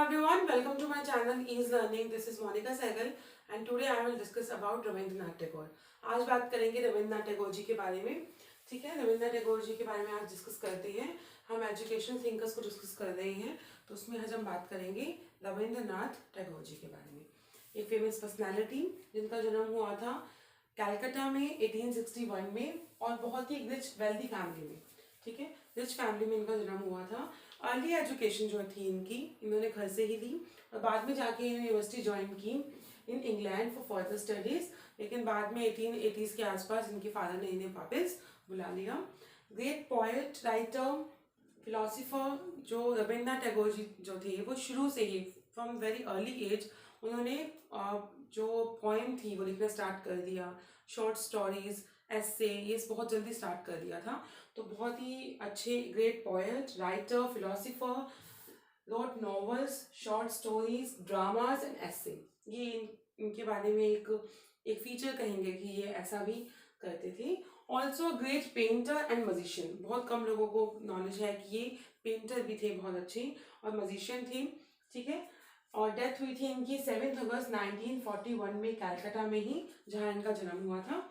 everyone, welcome to my channel Ease Learning. This is Monica Sehgal and today I will discuss about Rabindranath Tagore. आज बात करेंगे रविंद्रनाथ टैगोर जी के बारे में. ठीक है, रविंद्रनाथ टैगोर जी के बारे में आज डिस्कस करते हैं. हम एजुकेशन थिंकर्स को डिस्कस कर रहे हैं, तो उसमें आज हम बात करेंगे रविंद्रनाथ टैगोर जी के बारे में. एक फेमस पर्सनैलिटी जिनका जन्म हुआ था कैलकाटा में 1861 में और बहुत ही रिच वेल्दी फैमिली में. ठीक है, रिच फैमिली में इनका जन्म हुआ था. अर्ली एजुकेशन जो थी इनकी, इन्होंने घर से ही ली और बाद में जाके यूनिवर्सिटी ज्वाइन की in England for further studies. लेकिन बाद में 1880s के आसपास इनके फादर ने इन्हें वापस बुला लिया. ग्रेट पोएट, राइटर, फिलोसोफर जो रविंद्रनाथ टैगोर जी जो थे, वो शुरू से ही फ्रॉम वेरी अर्ली एज उन्होंने जो पोएम थी वो लिखना स्टार्ट कर दिया. शॉर्ट स्टोरीज, एस्से, ये बहुत जल्दी स्टार्ट कर दिया था. तो बहुत ही अच्छे great poet, writer, philosopher, wrote novels, short stories, dramas and essay. ये इनके बारे में एक फीचर कहेंगे कि ये ऐसा भी करते थे. Also great painter and magician. बहुत कम लोगों को नॉलेज है कि ये पेंटर भी थे बहुत अच्छे और मजिशियन थे. ठीक है, और डेथ हुई थी इनकी 7 अगस्त 1941 में कैलकाटा में ही, जहाँ इनका जन्म हुआ था.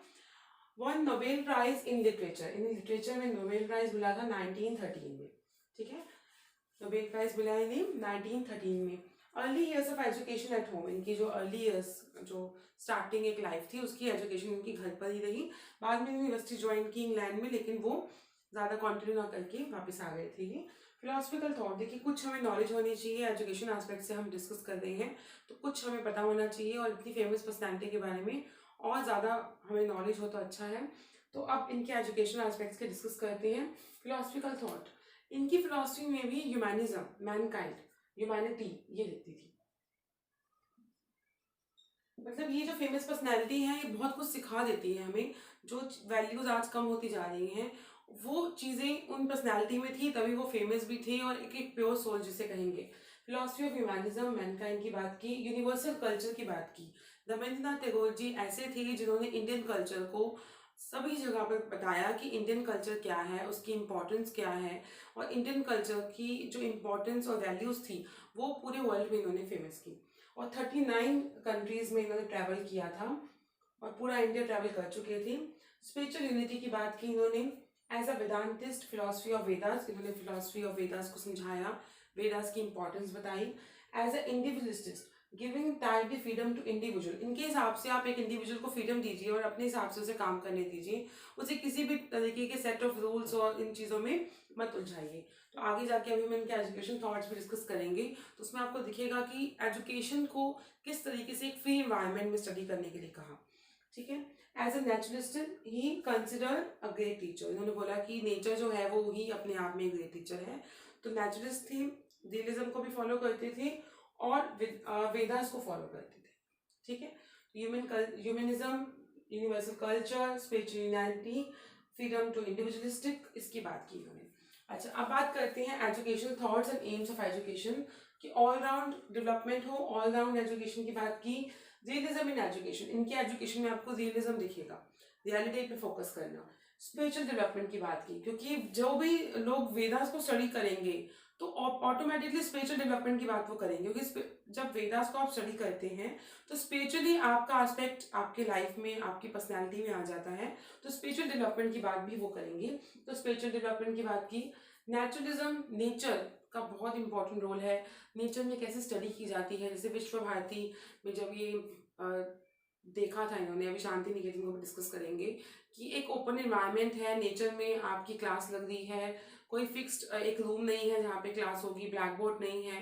Won Nobel prize in literature. इन्हें लिटरेचर में नोबेल प्राइज मिला था 1913 में. ठीक है, नोबेल प्राइज मिला इन्हें 1913 में. Early years of education at home. इनकी जो अर्ली ईयर्स, जो स्टार्टिंग एक लाइफ थी, उसकी एजुकेशन इनकी घर पर ही रही. बाद में यूनिवर्सिटी ज्वाइन की इंग्लैंड में, लेकिन वो ज़्यादा कंटिन्यू ना करके वापस आ गए थे. फिलोसफिकल थॉट, देखिए कुछ हमें नॉलेज होनी चाहिए. एजुकेशन एस्पेक्ट से हम डिस्कस कर रहे हैं तो कुछ हमें पता होना चाहिए, और इतनी फेमस पर्सनैलिटी के बारे में और ज़्यादा हमें नॉलेज हो तो अच्छा है. तो अब इनके एजुकेशन एस्पेक्ट्स के डिस्कस करते हैं. फिलोसफिकल थॉट, इनकी फिलोसफी में भी ह्यूमैनिज्म, मैनकाइंड, ह्यूमैनिटी, ये लिखती थी. मतलब ये जो फेमस पर्सनैलिटी है, ये बहुत कुछ सिखा देती है हमें. जो वैल्यूज आज कम होती जा रही हैं, वो चीज़ें उन पर्सनैलिटी में थी, तभी वो फेमस भी थे. और एक प्योर सोल जिसे कहेंगे. फिलोसफी ऑफ ह्यूमैनिज्म, मैनकाइंड की बात की. यूनिवर्सल कल्चर की बात की. रविंद्रनाथ टैगोर जी ऐसे थे जिन्होंने इंडियन कल्चर को सभी जगह पर बताया कि इंडियन कल्चर क्या है, उसकी इम्पोर्टेंस क्या है, और इंडियन कल्चर की जो इम्पोर्टेंस और वैल्यूज़ थी वो पूरे वर्ल्ड में इन्होंने फेमस की. और 39 कंट्रीज़ में इन्होंने ट्रैवल किया था और पूरा इंडिया ट्रैवल कर चुके थे. स्पिरिचुअल यूनिटी की बात की इन्होंने. As a Vedantist, philosophy of Vedas, इन्होंने फिलोसफी ऑफ वेदास को समझाया, वेदास की इंपॉर्टेंस बताई. As a individualist, giving tightly freedom to individual. इनके हिसाब से आप एक इंडिविजुअल को फ्रीडम दीजिए और अपने हिसाब से उसे काम करने दीजिए. उसे किसी भी तरीके के सेट ऑफ रूल्स और इन चीज़ों में मत उलझाइए. तो आगे जाके अभी हम इनके एजुकेशन थॉट्स भी डिस्कस करेंगे, तो उसमें आपको दिखेगा कि एजुकेशन को किस तरीके से एक फ्री इन्वायरमेंट में स्टडी करने के लिए कहा. ठीक है, as a naturalist he consider a great teacher. इन्होंने बोला कि नेचर जो है वो ही अपने आप में एक ग्रेट टीचर है. तो नेचुरलिस्ट थे, रियलिज्म को भी फॉलो करते थे और वेदास को फॉलो करते थे. ठीक है, humanism, universal culture, spirituality, freedom to individualistic, इसकी बात की उन्होंने. अच्छा, अब बात करते हैं education thoughts and aims of education, कि ऑलराउंड डेवलपमेंट हो, ऑलराउंड एजुकेशन की बात की. रियलिज्म इन एजुकेशन, इनके एजुकेशन में आपको रियलिज्म दिखेगा, रियलिटी पे फोकस करना. स्पिरिचुअल डेवलपमेंट की बात की, क्योंकि जो भी लोग वेदास को स्टडी करेंगे तो ऑटोमेटिकली स्पिरिचुअल डेवलपमेंट की बात वो करेंगे, क्योंकि जब वेदास को आप स्टडी करते हैं तो स्पिरिचुअली आपका एस्पेक्ट आपके लाइफ में, आपकी पर्सनैलिटी में आ जाता है. तो स्पिरिचुअल डेवलपमेंट की बात भी वो करेंगे. तो स्पिरिचुअल डेवलपमेंट की बात की. नेचुरलिज्म, नेचर का बहुत इंपॉर्टेंट रोल है. नेचर में कैसे स्टडी की जाती है, जैसे विश्व भारती में जब ये देखा था इन्होंने, अभी शांति निकेतन को भी डिस्कस करेंगे, कि एक ओपन इन्वायरमेंट है, नेचर में आपकी क्लास लग रही है, कोई फिक्स्ड एक रूम नहीं है जहाँ पे क्लास होगी, ब्लैक बोर्ड नहीं है.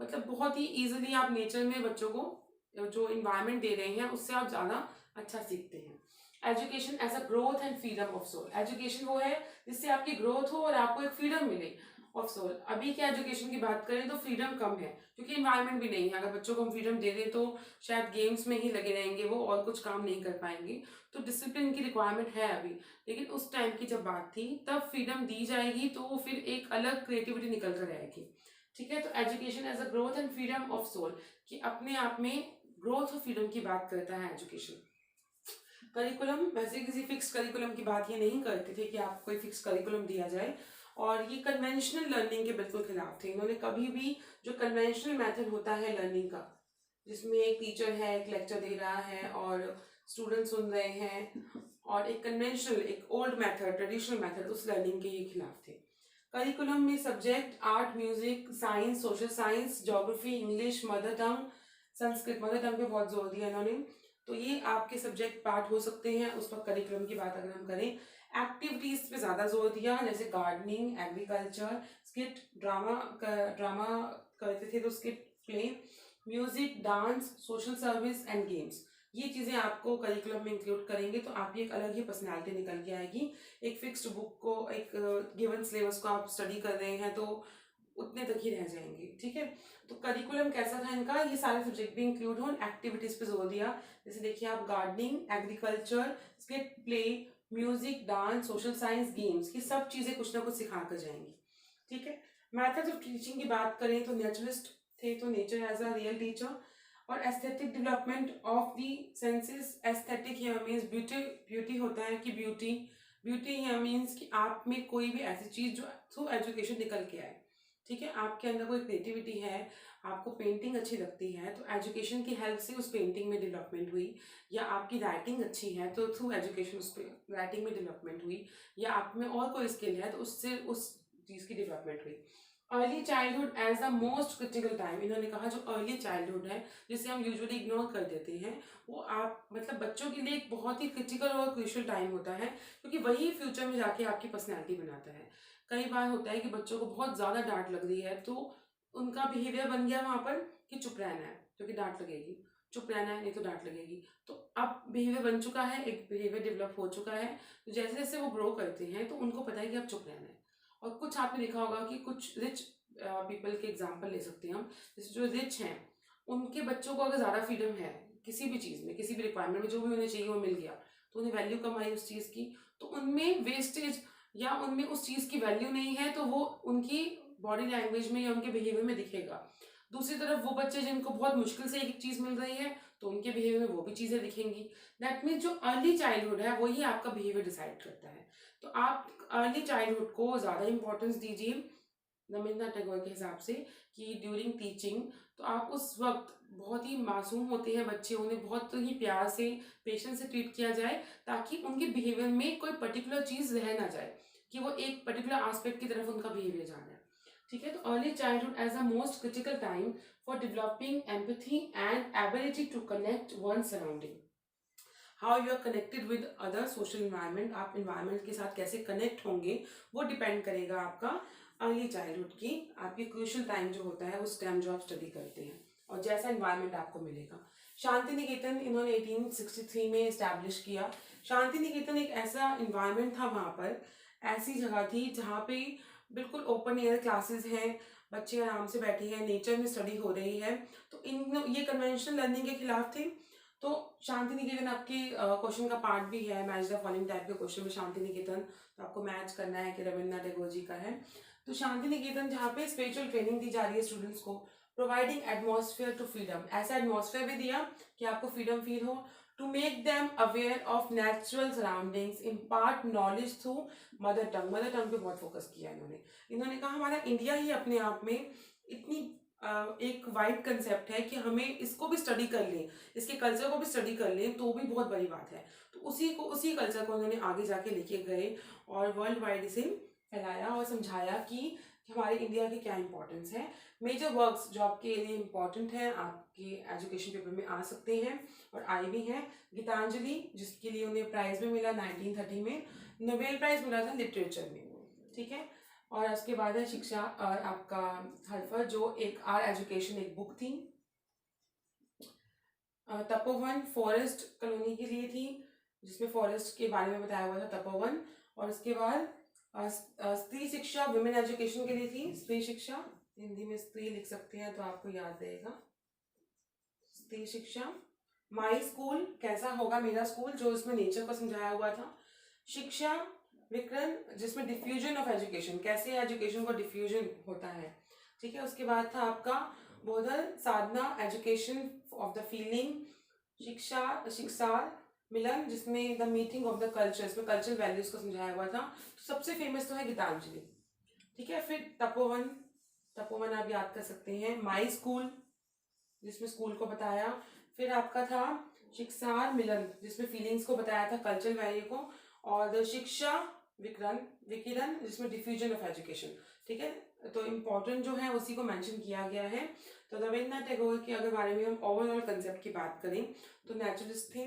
मतलब बहुत ही ईजिली आप नेचर में बच्चों को जो इन्वायरमेंट दे रहे हैं उससे आप ज़्यादा अच्छा सीखते हैं. Education as a growth and freedom of soul. Education वो है जिससे आपकी ग्रोथ हो और आपको एक फ्रीडम मिले ऑफ सोल. अभी के एजुकेशन की बात करें तो फ्रीडम कम है, क्योंकि इन्वायरमेंट भी नहीं है. अगर बच्चों को हम फ्रीडम दे दें तो शायद गेम्स में ही लगे रहेंगे वो, और कुछ काम नहीं कर पाएंगे. तो डिसिप्लिन की रिक्वायरमेंट है अभी, लेकिन उस टाइम की जब बात थी तब फ्रीडम दी जाएगी तो फिर एक अलग क्रिएटिविटी निकल कर आएगी. ठीक है, तो education as a growth and freedom of soul, कि अपने आप में ग्रोथ और फ्रीडम की बात करता है एजुकेशन. करिकुलम, वैसे किसी फिक्स करिकुलम की बात ये नहीं करते थे कि आपको कोई फिक्स करिकुलम दिया जाए. और ये कन्वेंशनल लर्निंग के बिल्कुल खिलाफ थे। इन्होंने कभी भी जो कन्वेंशनल मेथड होता है लर्निंग का, जिसमें एक टीचर है, एक लेक्चर दे रहा है और स्टूडेंट सुन रहे हैं, और एक कन्वेंशनल, एक ओल्ड मेथड, ट्रेडिशनल मेथड, उस लर्निंग के ये खिलाफ थे। करिकुलम में subject art, music, science, social science, geography, English, mother tongue, Sanskrit, mother tongue पे बहुत जोर दिया इन्होंने। तो ये आपके सब्जेक्ट पार्ट हो सकते हैं। उस पर करिकुलम की बात अगर हम करें, एक्टिविटीज पे ज्यादा जोर दिया, जैसे गार्डनिंग, एग्रीकल्चर, स्किट, ड्रामा करते थे तो skit, play, music, dance, social service and games, ये चीजें आपको करिकुलम में इंक्लूड करेंगे तो आपकी एक अलग ही पर्सनैलिटी निकल के आएगी। एक फिक्स्ड बुक को, एक गिवन सिलेबस को आप स्टडी कर रहे हैं तो उतने तक ही रह जाएंगे, ठीक है। तो करिकुलम कैसा था इनका, ये सारे सब्जेक्ट भी इंक्लूड हो, एक्टिविटीज पे जोर दिया। जैसे देखिए आप gardening, agriculture, skit, play, music, dance, social science, games, ये सब चीजें कुछ ना कुछ सिखा कर जाएंगी, ठीक है। मेथड्स ऑफ टीचिंग की बात करें तो नेचुरलिस्ट थे, तो nature as a real teacher, और aesthetic development of the senses. Aesthetic here means beauty, beauty होता है कि ब्यूटी, ब्यूटी हियर मीन्स कि आप में कोई भी ऐसी चीज जो थ्रू एजुकेशन निकल के आए, ठीक है। आपके अंदर कोई क्रिएटिविटी है, आपको पेंटिंग अच्छी लगती है तो एजुकेशन की हेल्प से उस पेंटिंग में डेवलपमेंट हुई, या आपकी राइटिंग अच्छी है तो थ्रू एजुकेशन उस राइटिंग में डेवलपमेंट हुई, या आप में और कोई स्किल है तो उससे उस चीज़ की डेवलपमेंट हुई। Early childhood as the most critical time, इन्होंने कहा जो अर्ली चाइल्डहुड है जिसे हम यूजुअली इग्नोर कर देते हैं, वो आप मतलब बच्चों के लिए एक बहुत ही क्रिटिकल और क्रूशियल टाइम होता है, क्योंकि वही फ्यूचर में जाके आपकी पर्सनैलिटी बनाता है। कई बार होता है कि बच्चों को बहुत ज़्यादा डांट लग रही है तो उनका बिहेवियर बन गया वहाँ पर कि चुप रहना है क्योंकि डांट लगेगी, चुप रहना है नहीं तो डांट लगेगी। तो अब बिहेवियर बन चुका है, एक बिहेवियर डेवलप हो चुका है, तो जैसे जैसे वो ग्रो करते हैं तो उनको पता है कि अब चुप रहना है। और कुछ आपने देखा होगा कि कुछ रिच पीपल के एग्जाम्पल ले सकते हैं हम, जैसे जो रिच हैं उनके बच्चों को अगर ज़्यादा फ्रीडम है किसी भी चीज़ में, किसी भी रिक्वायरमेंट में, जो भी उन्हें चाहिए वो मिल गया, तो उन्हें वैल्यू कम आई उस चीज़ की, तो उनमें वेस्टेज या उनमें उस चीज़ की वैल्यू नहीं है, तो वो उनकी बॉडी लैंग्वेज में या उनके बिहेवियर में दिखेगा। दूसरी तरफ वो बच्चे जिनको बहुत मुश्किल से एक चीज़ मिल रही है तो उनके बिहेवियर में वो भी चीज़ें दिखेंगी। दैट मीन्स जो अर्ली चाइल्डहुड है वही आपका बिहेवियर डिसाइड करता है। तो आप अर्ली चाइल्डहुड को ज़्यादा इंपॉर्टेंस दीजिए रविन्द्रनाथ टैगोर के हिसाब से, कि ड्यूरिंग टीचिंग तो आप उस वक्त बहुत ही मासूम होते हैं बच्चे, उन्हें बहुत ही प्यार से, पेशेंस से ट्रीट किया जाए ताकि उनके बिहेवियर में कोई पर्टिकुलर चीज़ रह ना जाए कि वो एक पर्टिकुलर एस्पेक्ट की तरफ उनका बिहेवियर जाना है, ठीक है। तो early childhood as a most critical time for developing empathy and ability to connect one surrounding. How you are connected with other social environment, आप इन्वायरमेंट के साथ कैसे कनेक्ट होंगे वो डिपेंड करेगा आपका अर्ली चाइल्डहुड की, आपकी क्रूशियल टाइम जो होता है उस टाइम जो आप स्टडी करते हैं और जैसा इन्वायरमेंट आपको मिलेगा। शांति निकेतन इन्होंने 1863 में इस्टेब्लिश किया। शांति निकेतन एक ऐसा इन्वायरमेंट था, वहाँ पर ऐसी जगह थी जहाँ पे बिल्कुल ओपन एयर क्लासेस हैं, बच्चे आराम से बैठे हैं, नेचर में स्टडी हो रही है। तो इन ये कन्वेंशनल लर्निंग के खिलाफ थे। तो शांति निकेतन आपके क्वेश्चन का पार्ट भी है, मैच द फॉलोइंग टाइप के क्वेश्चन में शांति निकेतन, तो आपको मैच करना है कि रविन्द्रनाथ टैगोर जी का है। तो शांति निकेतन जहाँ पे स्पिरिचुअल ट्रेनिंग दी जा रही है स्टूडेंट्स को, प्रोवाइडिंग एटमॉस्फेयर टू फ्रीडम, ऐसा एटमॉस्फेयर भी दिया कि आपको फ्रीडम फील हो, to make them aware of natural surroundings, impart knowledge through mother tongue, mother tongue पे बहुत फोकस किया इन्होंने कहा हमारा इंडिया ही अपने आप में इतनी एक वाइड कंसेप्ट है कि हमें इसको भी स्टडी कर लें, इसके कल्चर को भी स्टडी कर लें तो भी बहुत बड़ी बात है। तो उसी कल्चर को उन्होंने आगे जाके लेके गए और वर्ल्ड वाइड इसे फैलाया और समझाया कि हमारे इंडिया की क्या इंपॉर्टेंस है। मेजर वर्क्स जो आपके लिए इम्पॉर्टेंट हैं, आपके एजुकेशन पेपर में आ सकते हैं और आए भी हैं। गीतांजलि, जिसके लिए उन्हें प्राइज भी मिला 1930 में, नोबेल प्राइज मिला था लिटरेचर में, ठीक है। और उसके बाद है शिक्षा और आपका हल्फर, जो एक आर एजुकेशन एक बुक थी। तपोवन फॉरेस्ट कॉलोनी के लिए थी, जिसमें फॉरेस्ट के बारे में बताया हुआ था, तपोवन। और उसके बाद स्त्री शिक्षा वुमेन एजुकेशन के लिए थी, स्त्री शिक्षा, हिंदी में स्त्री लिख सकते हैं तो आपको याद रहेगा, स्त्री शिक्षा। माई स्कूल, कैसा होगा मेरा स्कूल, जो इसमें नेचर को समझाया हुआ था। शिक्षा विकरण, जिसमें डिफ्यूजन ऑफ एजुकेशन, कैसे एजुकेशन को डिफ्यूजन होता है, ठीक है। उसके बाद था आपका बोधन साधना, एजुकेशन ऑफ द फीलिंग। शिक्षार मिलन, जिसमें the meeting of the culture, इसमें कल्चरल वैल्यूज को समझाया हुआ था। तो सबसे फेमस तो है गीतांजलि। ठीक है। फिर तपोवन, तपोवन आप याद कर सकते हैं। माई स्कूल, जिसमें स्कूल को बताया। फिर आपका था शिक्षार मिलन, जिसमें फीलिंग्स को बताया था, कल्चरल वैल्यू को। और शिक्षा विकिरण, विकिरण जिसमें डिफ्यूजन ऑफ एजुकेशन। ठीक है, तो इम्पोर्टेंट जो है उसी को मेंशन किया गया है। तो रविन्द्रनाथ टैगोर के अगर बारे में हम ओवरऑल कंसेप्ट की बात करें तो नेचुरलिस्ट थे,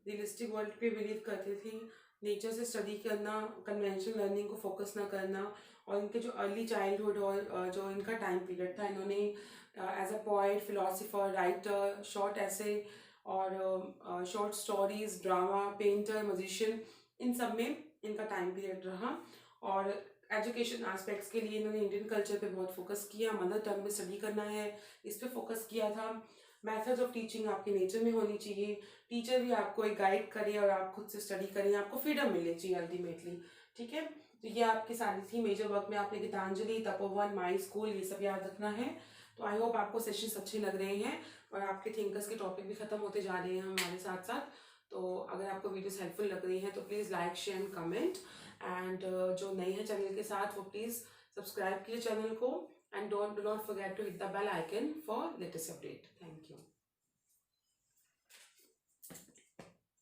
रियलिस्टिक वर्ल्ड पे बिलीव करते थे, नेचर से स्टडी करना, कन्वेंशनल लर्निंग को फोकस ना करना। और इनके जो अर्ली चाइल्डहुड और जो इनका टाइम पीरियड था, इन्होंने as a poet, philosopher, writer, short essay और short stories, drama, painter, musician, इन सब में इनका टाइम पीरियड रहा। और एजुकेशन एस्पेक्ट्स के लिए इन्होंने इंडियन कल्चर पे बहुत फोकस किया, मदर टंग में स्टडी करना है इस पे फोकस किया था। मेथड्स ऑफ टीचिंग आपके नेचर में होनी चाहिए, टीचर भी आपको एक गाइड करे और आप खुद से स्टडी करें, आपको फ्रीडम मिलनी चाहिए अल्टीमेटली। ठीक है, तो ये आपकी सारी थी मेजर वर्क में। आपने गीतांजलि, तपोवन, माई स्कूल, ये सब याद रखना है। तो आई होप आपको सेशंस अच्छे लग रहे हैं और आपके थिंकर्स के टॉपिक भी खत्म होते जा रहे हैं हमारे साथ साथ। तो अगर आपको वीडियोस हेल्पफुल लग रही हैं तो please like, share and comment. And जो नए हैं चैनल के साथ वो प्लीज़ सब्सक्राइब कीजिए चैनल को। And do not forget to hit the bell icon for latest update. Thank you.